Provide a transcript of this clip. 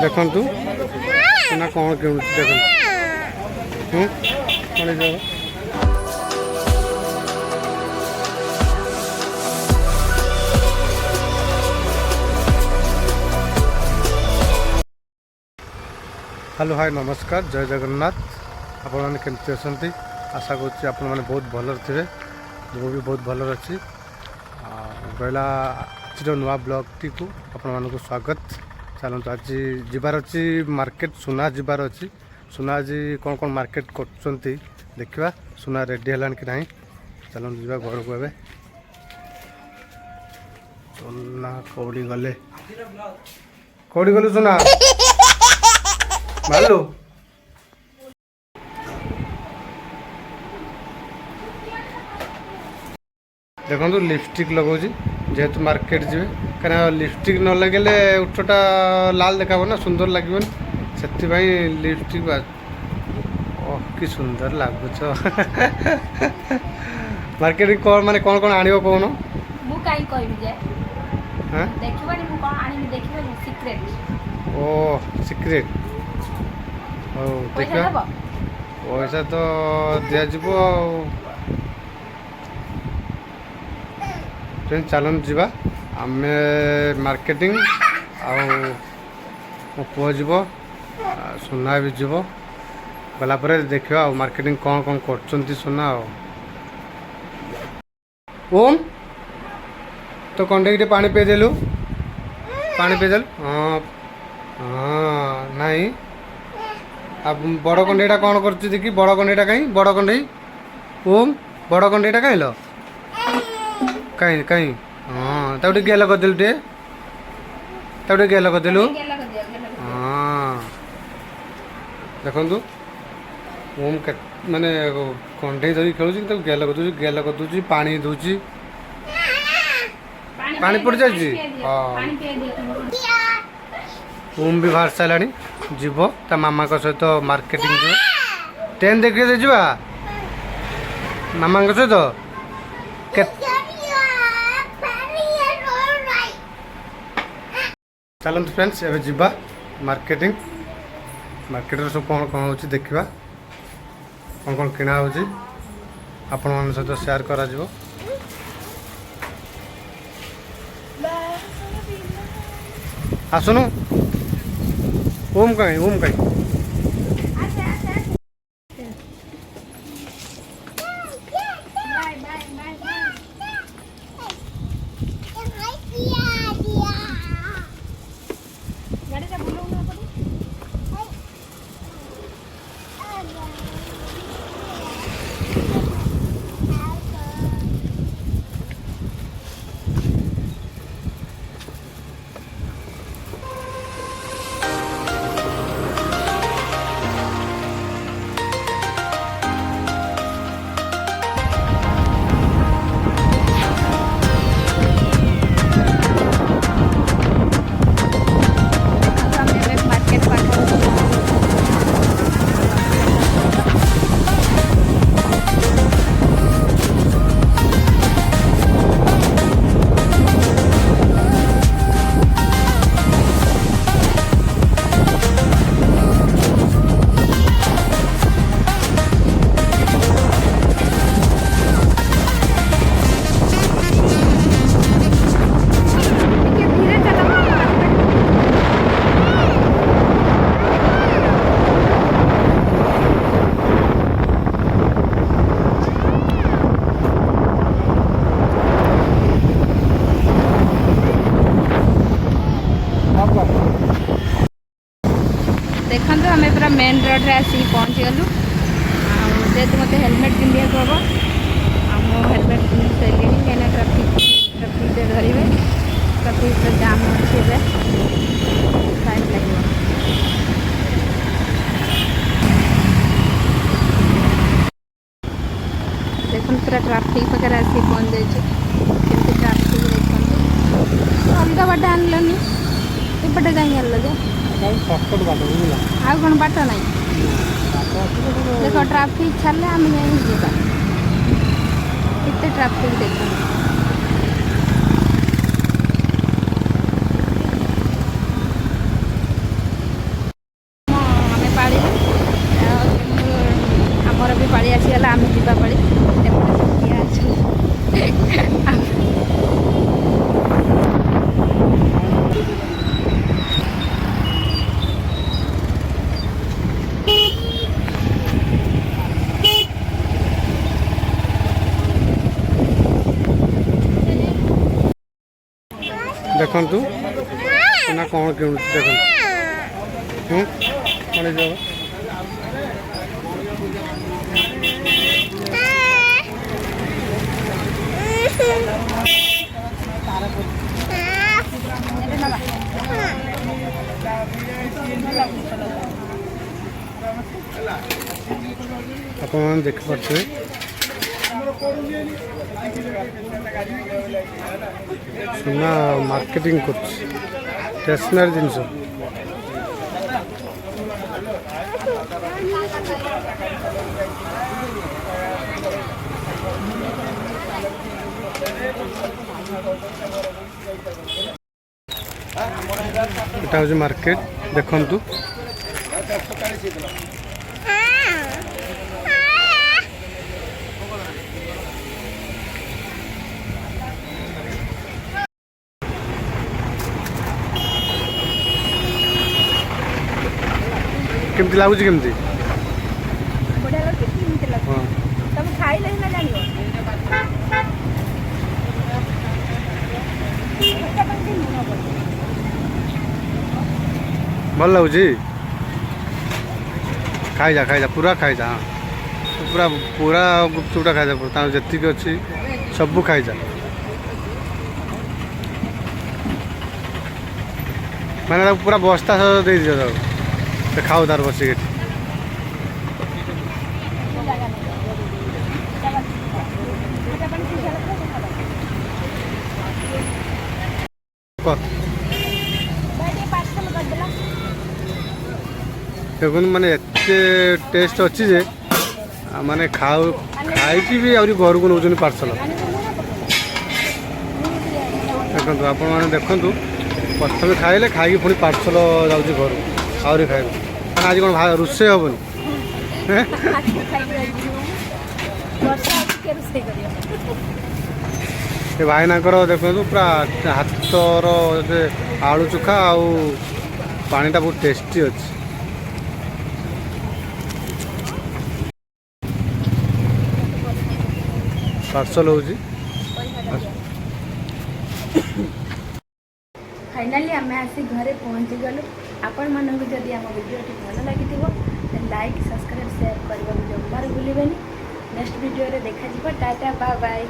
देखु ना कौन कि देख हेलो हाय नमस्कार जय जगन्नाथ आपण मैंने केमती अच्छा आशा करुँच आपण मैंने बहुत भल थे मु भी बहुत भल अच्छी रहा आज नुआ ब्लॉग टी को आपण मानक स्वागत चलते आज जबार अच्छी मार्केट सुना जबार अच्छी सुना आज कौन कौन मार्केट कर देखा सुना रेडी है कि ना चलते जा घर को ए सुना कौड़ी गले कौड़ी गलु सुना मालू देखो लिपस्टिक लगौच जेहेतु मार्केट जी कहीं लिपस्टिक न लगे उठटा लाल देखा ना सुंदर लगे से लिपस्टिक ओह कि सुंदर लगुच मार्केट कौन माने कौन कौन आनियो कौन ओह सिक्रेट ओ देखा पैसा तो दिज्व चलन जीवा आम मार्केटिंग मो पुओ जीव सुना भी जीव गलापर देखा मार्केटिंग कौन कौन कर सुना ओम तो कंडे पानी पेदेलु पानी पेदेलु हाँ हाँ नहीं अब बड़ कंडेटा कौन कर देखी बड़ कंडेटा कहीं बड़ कंडे ओम बड़ कंडेटा कहीं लो कहीं कहीं हाँ तब गेल करदेलु टे गेल करदेलु हाँ देखु ओम माने कंडे धरी खेलुची गेल कर दूची पानी दूची पानी पड़ जाए हाँ ओम भी बाहर सारा जीव ता मामा सहित मार्केटिंग जी ट्रेन देखिए जा मामा सहित चलते फ्रेंड्स एवं जीवा मार्केटिंग मार्केट सब कौन कौन हो देखा कौन कौन किना हो आपण मान सहित शेयर करा जिवो आसुनु ओम कहीं देखो आम पूरा मेन रोड रे आसिक पहुँची गलु जेहेतु मत हेलमेट पिंधा हम मो हेलमेट पिंधि सारे कहीं ट्राफिक धरवे ट्राफिक जाम अच्छे टाइम लगे देखो पूरा ट्राफिक पाखे आसिक पहुँच जाए ट्राफिक देखते अलग बाट आनलनि एपटे कहीं आल जे आ कौन बाट ना देख ट्राफिक छाड़े आम जावा ट्राफिक देख देखंतु सुना कौन किणुछि देखंतु कौन जो आप देख पारे सुना मार्केटिंग कर स्टेशनरी जिनस एटा हूँ मार्केट देखंतु केमती लगुच केमती बढ़िया लगे केमती लगे हाँ तुम खाइले ना जानियो भल लगुच खाई जा पूरा खाई जा हाँ पूरा पूरा गुपचुपटा खाई जा जी अच्छी सब खाई जा मैंने पूरा बस्ता सह दे दियो खाओ तार बसिक देखो माने एते टेस्ट अच्छी जे माने खाओ खाई भी आहरी घर को नौ पार्सल देखो आप देखु प्रथम खाइले खाई पुणी पार्सल जाऊँगी घर आहरी खाए आज कौन रोषे हेनी ये भाईना देखो पूरा हाथर आलू चोखा आउ पानीटा बहुत टेस्टी अच्छी पार्सल हो फाइनाली आम आसी घरे पहुँची गलु आपण मानक जदि आम वीडियो भल लगी लाइक सब्सक्राइब शेयर करने को जमार भूलें नेक्स्ट वीडियो देखा टाटा बाय बाय।